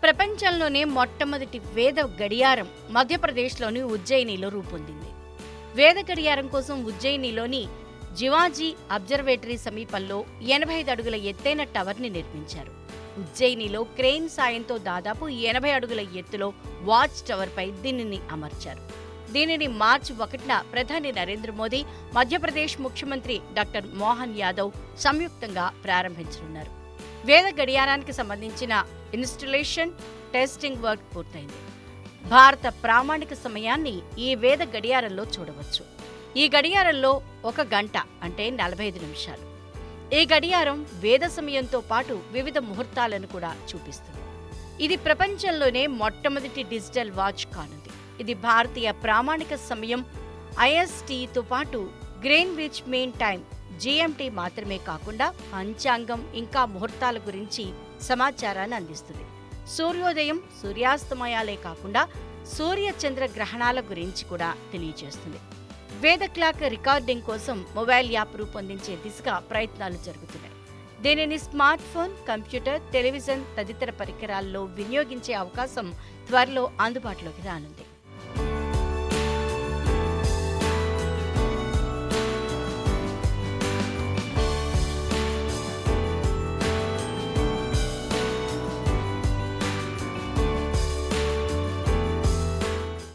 ప్రపంచంలోనే మొట్టమొదటి వేద గడియారం మధ్యప్రదేశ్లోని ఉజ్జయినిలో రూపొందింది. వేద గడియారం కోసం ఉజ్జయినిలోని జివాజీ అబ్జర్వేటరీ సమీపంలో 85 అడుగుల ఎత్తైన టవర్ని నిర్మించారు. ఉజ్జయినిలో క్రెయిన్ సాయంతో దాదాపు 80 అడుగుల ఎత్తులో వాచ్ టవర్పై దీనిని అమర్చారు. దీనిని మార్చి 1న ప్రధాని నరేంద్ర మోదీ, మధ్యప్రదేశ్ ముఖ్యమంత్రి డాక్టర్ మోహన్ యాదవ్ సంయుక్తంగా ప్రారంభించనున్నారు. వేద గడియారానికి సంబంధించిన ఇన్స్టలేషన్, టెస్టింగ్ వర్క్ పూర్తయింది. భారత ప్రామాణిక సమయాన్ని ఈ వేద గడియారంలో చూడవచ్చు. ఈ గడియారంలో 1 గంట అంటే 45 నిమిషాలు. ఈ గడియారం వేద సమయంతో పాటు వివిధ ముహూర్తాలను కూడా చూపిస్తుంది. ఇది ప్రపంచంలోనే మొట్టమొదటి డిజిటల్ వాచ్ కానుంది. ఇది భారతీయ ప్రామాణిక సమయం ఐఎస్టీతో పాటు గ్రీన్విచ్ మీన్ టైం జీఎంటీ మాత్రమే కాకుండా పంచాంగం, ఇంకా ముహూర్తాల గురించి సమాచారాన్ని అందిస్తుంది. సూర్యోదయం, సూర్యాస్తమయాలే కాకుండా సూర్య చంద్ర గ్రహణాల గురించి కూడా తెలియజేస్తుంది. వేద క్లాక్ రికార్డింగ్ కోసం మొబైల్ యాప్ రూపొందించే దిశగా ప్రయత్నాలు జరుగుతున్నాయి. దీనిని స్మార్ట్ ఫోన్, కంప్యూటర్, టెలివిజన్ తదితర పరికరాల్లో వినియోగించే అవకాశం త్వరలో అందుబాటులోకి రానుంది.